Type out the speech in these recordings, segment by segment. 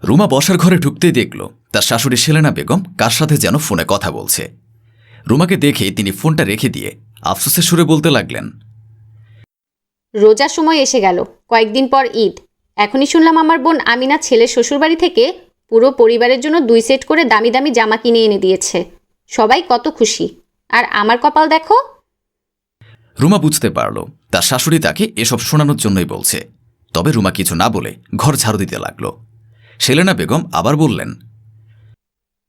রুমা বসার ঘরে ঢুকতেই দেখল তার শাশুড়ি সেলেনা বেগম কার সাথে যেন ফোনে কথা বলছে। রুমাকে দেখেই তিনি ফোনটা রেখে দিয়ে আফসোসের সুরে বলতে লাগলেন, রোজার সময় এসে গেল, কয়েকদিন পর ঈদ। এখনই শুনলাম আমার বোন আমিনা ছেলের শ্বশুরবাড়ি থেকে পুরো পরিবারের জন্য 2 সেট করে দামি দামি জামা কিনে এনে দিয়েছে। সবাই কত খুশি, আর আমার কপাল দেখো। রুমা বুঝতে পারল তার শাশুড়ি তাকে এসব শোনানোর জন্যই বলছে। তবে রুমা কিছু না বলে ঘর ঝাড়ু দিতে লাগল। সেলেনা বেগম আবার বললেন,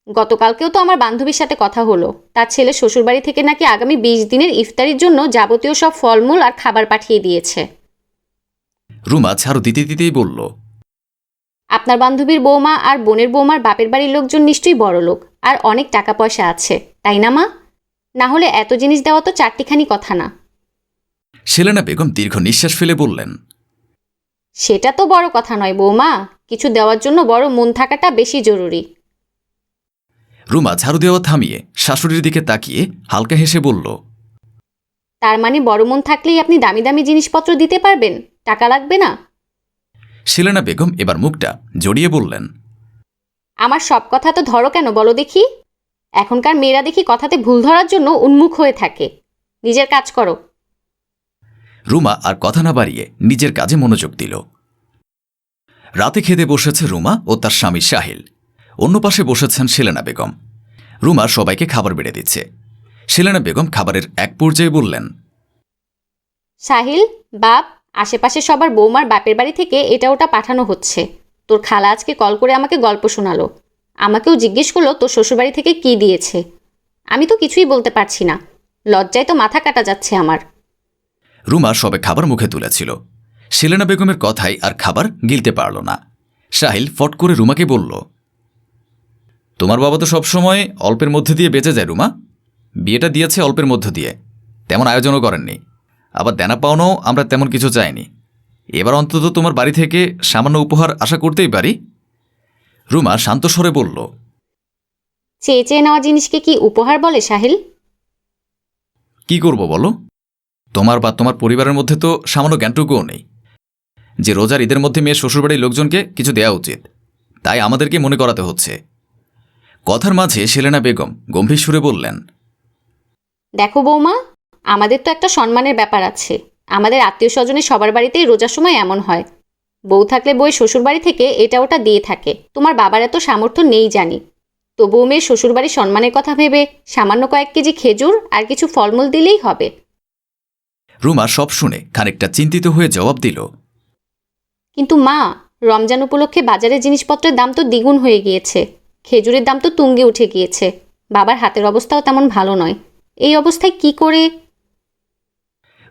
গতকালকেও তো আমার বান্ধবীর সাথে কথা হলো, তার ছেলে শ্বশুরবাড়ি থেকে নাকি আগামী 20 দিনের ইফতারির জন্য যাবতীয় সব ফলমূল আর খাবার পাঠিয়ে দিয়েছে। রুমা ঝাড়ু দিতে দিতেই বলল, আপনার বান্ধবীর বৌমা আর বোনের বৌমার বাপের বাড়ির লোকজন নিশ্চয়ই বড় লোক আর অনেক টাকা পয়সা আছে, তাই না মা? না হলে এত জিনিস দেওয়া তো চারটিখানি কথা না। সেলেনা বেগম দীর্ঘ নিঃশ্বাস ফেলে বললেন, সেটা তো বড় কথা নয় বৌমা, কিছু দেওয়ার জন্য বড় মন থাকাটা বেশি জরুরি। রুমা ঝাড়ু দেওয়া থামিয়ে শাশুড়ির দিকে তাকিয়ে হালকা হেসে বলল, তার মানে বড় মন থাকলেই আপনি দামি দামি জিনিসপত্র দিতে পারবেন, টাকা লাগবে না? সেলেনা বেগম এবার মুখটা জড়িয়ে বললেন, আমার সব কথা তো ধরো কেন বলো দেখি। এখনকার মেয়েরা দেখি কথাতে ভুল ধরার জন্য উন্মুখ হয়ে থাকে। নিজের কাজ করো। রুমা আর কথা না বাড়িয়ে নিজের কাজে মনোযোগ দিল। রাতে খেতে বসেছে রুমা ও তার স্বামী সাহিল। অন্য পাশে বসেছেন সেলেনা বেগম। রুমা সবাইকে খাবার বেড়ে দিচ্ছে। সেলেনা বেগম খাবারের এক পর্যায়ে বললেন, সাহিল, বাপ, আশেপাশে সবার বৌমার বাপের বাড়ি থেকে এটা ওটা পাঠানো হচ্ছে। তোর খালা আজকে কল করে আমাকে গল্প শোনালো। আমাকেও জিজ্ঞেস করলো তোর শ্বশুরবাড়ি থেকে কি দিয়েছে। আমি তো কিছুই বলতে পারছি না, লজ্জায় তো মাথা কাটা যাচ্ছে আমার। রুমা সবে খাবার মুখে তুলেছিল। সেলেনা বেগমের কথাই আর খাবার গিলতে পারল না। সাহিল ফট করে রুমাকে বলল, তোমার বাবা তো সবসময় অল্পের মধ্যে দিয়ে বেঁচে যায় রুমা। বিয়েটা দিয়েছে অল্পের মধ্য দিয়ে, তেমন আয়োজনও করেননি। আবার দেনা পাওনাও আমরা তেমন কিছু চাইনি। এবার অন্তত তোমার বাড়ি থেকে সামান্য উপহার আশা করতেই পারি। রুমা শান্ত স্বরে বলল, চেয়ে চেয়ে নেওয়া জিনিসকে কি উপহার বলে সাহিল? কি করব বলো? তোমার বা তোমার পরিবারের মধ্যে তো সামান্য জ্ঞানটুকুও নেই যে রোজার ঈদের মধ্যে মেয়ের শ্বশুরবাড়ির লোকজনকে কিছু দেওয়া উচিত। তাই আমাদেরকে মনে করাতে হচ্ছে। কথার মাঝে সেলেনা বেগম গম্ভীর সুরে বললেন, দেখো বৌমা, আমাদের তো একটা সম্মানের ব্যাপার আছে। আমাদের আত্মীয় স্বজনের সবার বাড়িতেই রোজার সময় এমন হয়। বউ থাকলে বউয়ের শ্বশুরবাড়ি থেকে এটা ওটা দিয়ে থাকে। তোমার বাবার এত সামর্থ্য নেই জানি, তবুও মেয়ের শ্বশুরবাড়ির সম্মানের কথা ভেবে সামান্য কয়েক কেজি খেজুর আর কিছু ফলমূল দিলেই হবে। রুমা সব শুনে খানিকটা চিন্তিত হয়ে জবাব দিল, কিন্তু মা, রমজান উপলক্ষে বাজারের জিনিসপত্রের দাম তো দ্বিগুণ হয়ে গিয়েছে। খেজুরের দাম তো তুঙ্গে উঠে গিয়েছে। বাবার হাতের অবস্থাও তেমন ভালো নয়। এই অবস্থায় কি করে?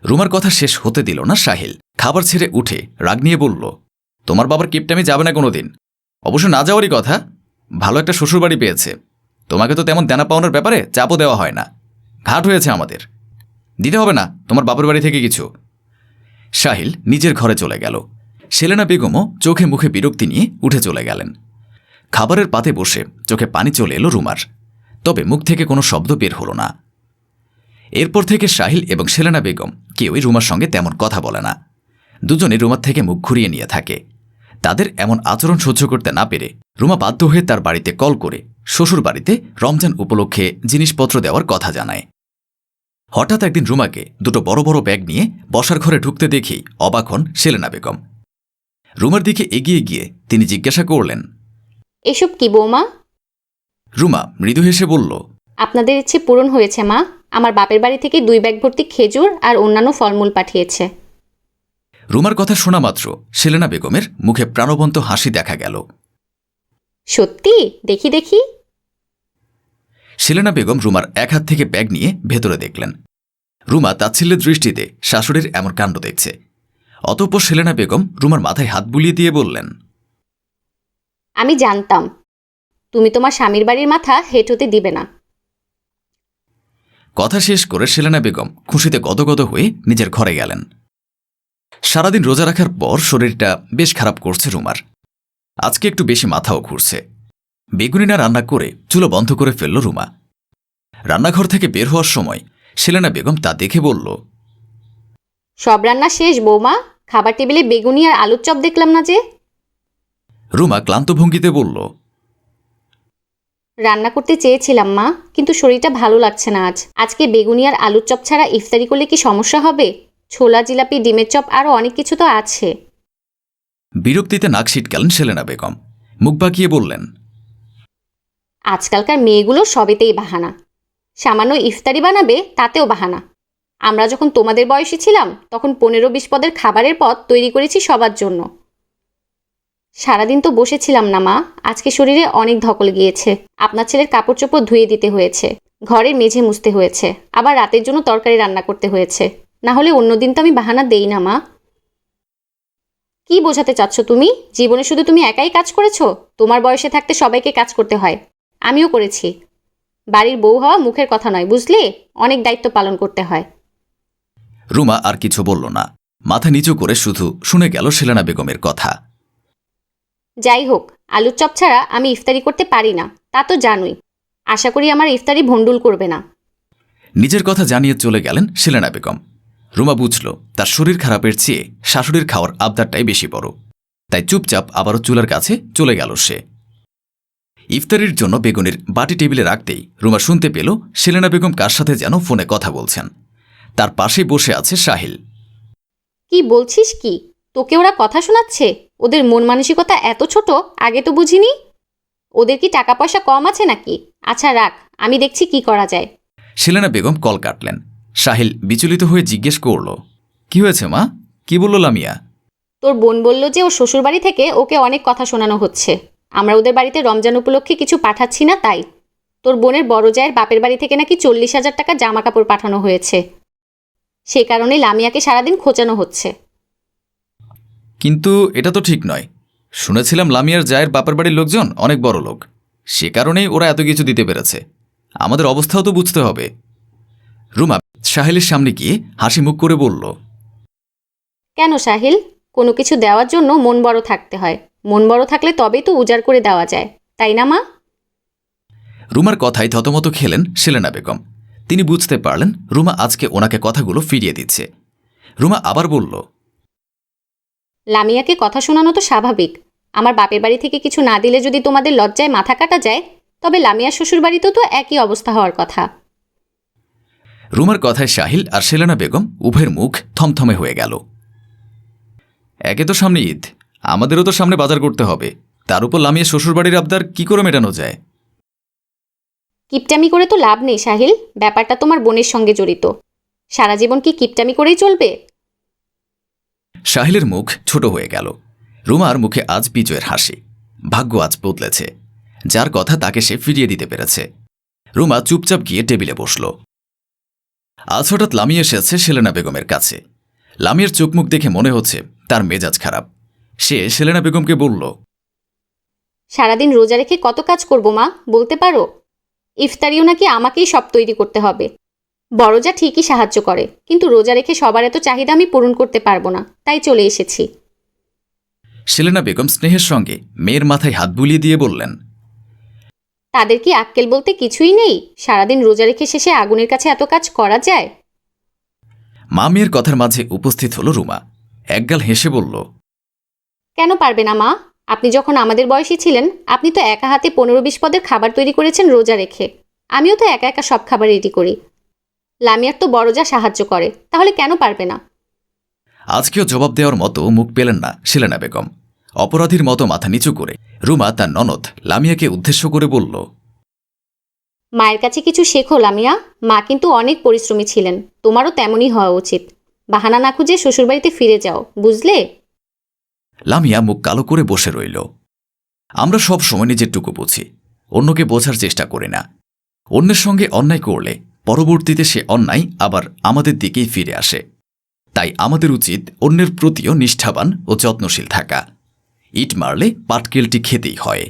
রুমার কথা শেষ হতে দিল না সাহিল। খাবার ছেড়ে উঠে রাগ নিয়ে বলল, তোমার বাবার কিপটামি যাবে না কোনোদিন। অবশ্য না যাওয়ারই কথা। ভালো একটা শ্বশুরবাড়ি পেয়েছে। তোমাকে তো তেমন দেনা পাওনার ব্যাপারে চাপও দেওয়া হয় না। ঘাট হয়েছে আমাদের। দিতে হবে না তোমার বাপের বাড়ি থেকে কিছু। সাহিল নিজের ঘরে চলে গেল। সেলেনা বেগমও চোখে মুখে বিরক্তি নিয়ে উঠে চলে গেলেন। খাবারের পাতে বসে চোখে পানি চলে এলো রুমার। তবে মুখ থেকে কোনো শব্দ বের হলো না। এরপর থেকে সাহিল এবং সেলেনা বেগম কেউই রুমার সঙ্গে তেমন কথা বলে না। দুজনে রুমার থেকে মুখ ঘুরিয়ে নিয়ে থাকে। তাদের এমন আচরণ সহ্য করতে না পেরে রুমা বাধ্য হয়ে তার বাড়িতে কল করে শ্বশুর বাড়িতে রমজান উপলক্ষে জিনিসপত্র দেওয়ার কথা জানায়। হঠাৎ একদিন রুমাকে দুটো বড় বড় ব্যাগ নিয়ে বসার ঘরে ঢুকতে দেখেই অবাক হন সেলেনা বেগম। রুমার দিকে এগিয়ে গিয়ে তিনি জিজ্ঞাসা করলেন, এসব কি বৌমা? রুমা মৃদু হেসে বলল, আপনাদের ইচ্ছে পূরণ হয়েছে মা। আমার বাপের বাড়ি থেকে 2 ব্যাগ ভর্তি খেজুর আর অন্যান্য ফলমূল পাঠিয়েছে। রুমার কথা শোনা মাত্র সেলেনা বেগমের মুখে প্রাণবন্ত হাসি দেখা গেল। সত্যি? দেখি দেখি। সেলেনা বেগম রুমার এক হাত থেকে ব্যাগ নিয়ে ভেতরে দেখলেন। রুমা তাচ্ছিল্যের দৃষ্টিতে শাশুড়ির এমন কাণ্ড দেখছে। অতঃপর সেলেনা বেগম রুমার মাথায় হাত বুলিয়ে দিয়ে বললেন, আমি জানতাম তুমি তোমার স্বামীর বাড়ির মাথা হেঁট হতে দিবে না। কথা শেষ করে সেলেনা বেগম খুশিতে গদগদ হয়ে নিজের ঘরে গেলেন। সারাদিন রোজা রাখার পর শরীরটা বেশ খারাপ করছে রুমার। আজকে একটু বেশি মাথাও ঘুরছে। বেগুনি না রান্না করে চুলো বন্ধ করে ফেলল রুমা। রান্নাঘর থেকে বের হওয়ার সময় সেলেনা বেগম তা দেখে বলল, সব রান্না শেষ বৌমা? খাবার টেবিলে বেগুনি আর আলুর চপ দেখলাম না যে। রুমা ক্লান্ত ভঙ্গিতে বলল, রান্না করতে চেয়েছিলাম মা, কিন্তু শরীরটা ভালো লাগছে না আজকে বেগুনি আর আলুর চপ ছাড়া ইফতারি করলে কি সমস্যা হবে? ছোলা, জিলাপি, ডিমের চপ আরও অনেক কিছু তো আছে। বিরক্তিতে নাক সিটকালেন সেলেনা বেগম। মুখ বাঁকিয়ে বললেন, আজকালকার মেয়েগুলো সবেতেই বাহানা। সামান্য ইফতারি বানাবে, তাতেও বাহানা। আমরা যখন তোমাদের বয়সী ছিলাম তখন 15-20 পদের খাবারের পদ তৈরি করেছি সবার জন্য। সারাদিন তো বসেছিলাম না মা, আজকে শরীরে অনেক ধকল গিয়েছে। আপনার ছেলের কাপড় চোপড় ধুয়ে দিতে হয়েছে, ঘরের মেঝে মুছতে হয়েছে, আবার রাতের জন্য তরকারি রান্না করতে হয়েছে। না হলে অন্যদিন তো আমি বাহানা দেই না মা। কি বোঝাতে চাচ্ছ তুমি? জীবনে শুধু তুমি একাই কাজ করেছো? তোমার বয়সে থাকতে সবাইকে কাজ করতে হয়, আমিও করেছি। বাড়ির বউ হওয়া মুখের কথা নয়, বুঝলে? অনেক দায়িত্ব পালন করতে হয়। রুমা আর কিছু বলল না, মাথা নিচু করে শুধু শুনে গেল সেলেনা বেগমের কথা। যাই হোক, আলুর চপ ছাড়া আমি ইফতারি করতে পারি না, তা তো জানোই। আশা করি আমার ইফতারি ভণ্ডুল করবে না। নিজের কথা জানিয়ে চলে গেলেন সেলেনা বেগম। রুমা বুঝল তার শরীর খারাপের চেয়ে শাশুড়ির খাওয়ার আবদারটাই বেশি বড়, তাই চুপচাপ আবারও চুলার কাছে চলে গেল সে। ইফতারির জন্য বেগুনির বাটি টেবিলে রাখতেই রুমা শুনতে পেল সেলেনা বেগম কার সাথে যেন ফোনে কথা বলছেন। তার পাশেই বসে আছে সাহিল। কি বলছিস কি? তোকে ওরা কথা শোনাচ্ছে? ওদের মন মানসিকতা এত ছোট, আগে তো বুঝিনি। ওদের কি টাকা পয়সা কম আছে নাকি? আচ্ছা রাখ, আমি দেখছি কি করা যায়। সেলেনা বেগম কল কাটলেন। সাহিল বিচলিত হয়ে জিজ্ঞেস করল, কি হয়েছে মা? কি বলল লামিয়া? তোর বোন বলল যে ওর শ্বশুরবাড়ি থেকে ওকে অনেক কথা শোনানো হচ্ছে। আমরা ওদের বাড়িতে রমজান উপলক্ষে কিছু পাঠাচ্ছি না তাই। তোর বোনের বড় জায়ের বাপের বাড়ি থেকে নাকি 40,000 টাকা জামা কাপড় পাঠানো হয়েছে। সে কারণে লামিয়াকে সারাদিন খোঁচানো হচ্ছে। কিন্তু এটা তো ঠিক নয়। শুনেছিলাম লামিয়ার জায়ের বাপের বাড়ির লোকজন অনেক বড় লোক, সে কারণেই ওরা এত কিছু দিতে পেরেছে। আমাদের অবস্থাও তো বুঝতে হবে। রুমা সাহিলের সামনে গিয়ে হাসি মুখ করে বলল, কেন সাহিল? কোনো কিছু দেওয়ার জন্য মন বড় থাকতে হয়। মন বড় থাকলে তবেই তো উজাড় করে দেওয়া যায়, তাই না মা? রুমার কথায় থতমত খেলেন সেলেনা বেগম। তিনি বুঝতে পারলেন রুমা আজকে ওনাকে কথাগুলো ফিরিয়ে দিচ্ছে। রুমা আবার বলল, লামিয়াকে কথা শোনানো তো স্বাভাবিক। আমার বাপের বাড়ি থেকে কিছু না দিলে যদি তোমাদের লজ্জায় মাথা কাটা যায়, তবে লামিয়ার শ্বশুর বাড়িতেও তো একই অবস্থা হওয়ার কথা। রুমার কথায় সাহিল আর সেলেনা বেগম উভয়ের মুখ থমথমে হয়ে গেল। একে তো সামনে ঈদ, আমাদেরও তো সামনে বাজার করতে হবে, তার উপর লামিয়া শ্বশুরবাড়ির আবদার কি করে মেটানো যায়? কিপটামি করে তো লাভ নেই সাহিল, ব্যাপারটা তোমার বোনের সঙ্গে জড়িত। সারা জীবন কি কিপটামি করেই চলবে? সাহিলের মুখ ছোট হয়ে গেল। রুমার মুখে আজ বিজয়ের হাসি। ভাগ্য আজ বদলেছে, যার কথা তাকে সে ফিরিয়ে দিতে পেরেছে। রুমা চুপচাপ গিয়ে টেবিলে বসল। আজ হঠাৎ লামিয়া এসেছে সেলেনা বেগমের কাছে। লামিয়ার চোখ মুখ দেখে মনে হচ্ছে তার মেজাজ খারাপ। সে সেলেনা বেগমকে বলল, সারাদিন রোজা রেখে কত কাজ করব মা, বলতে পারো? ইফতারিও নাকি আমাকেই সব তৈরি করতে হবে। বড়জা ঠিকই সাহায্য করে, কিন্তু রোজা রেখে সবার এত চাহিদা আমি পূরণ করতে পারবো না, তাই চলে এসেছি। সেলেনা বেগম স্নেহের সঙ্গে মেয়ের মাথায় হাত বুলিয়ে দিয়ে বললেন, তাদের কি আক্কেল বলতে কিছুই নেই? সারাদিন রোজা রেখে শেষে আগুনের কাছে এত কাজ করা যায়? মা মেয়ের কথার মাঝে উপস্থিত হল রুমা। একগাল হেসে বলল, কেন পারবে না মা? আপনি যখন আমাদের বয়সী ছিলেন, আপনি তো একা হাতে 15-20 পদের খাবার তৈরি করেছেন রোজা রেখে। আমিও তো একা একা সব খাবার রেডি করি। লামিয়ার তো বড়জা সাহায্য করে, তাহলে কেন পারবে না? আজকেও জবাব দেওয়ার মতো মুখ পেলেন না সেলেনা বেগম। অপরাধীর মতো মাথা নিচু করে রুমা তার ননদ লামিয়াকে উদ্দেশ্য করে বলল, মায়ের কাছে কিছু শেখো লামিয়া, মা কিন্তু অনেক পরিশ্রমী ছিলেন, তোমারও তেমনই হওয়া উচিত। বাহানা না খুঁজে শ্বশুরবাড়িতে ফিরে যাও, বুঝলে? লামিয়া মুখ কালো করে বসে রইল। আমরা সব সময় নিজেরটুকু বুঝি, অন্যকে বোঝার চেষ্টা করি না। অন্যের সঙ্গে অন্যায় করলে পরবর্তীতে সে অন্যায় আবার আমাদের দিকেই ফিরে আসে। তাই আমাদের উচিত অন্যের প্রতিও নিষ্ঠাবান ও যত্নশীল থাকা। ইট মারলে পাটকেলটি খেতেই হয়।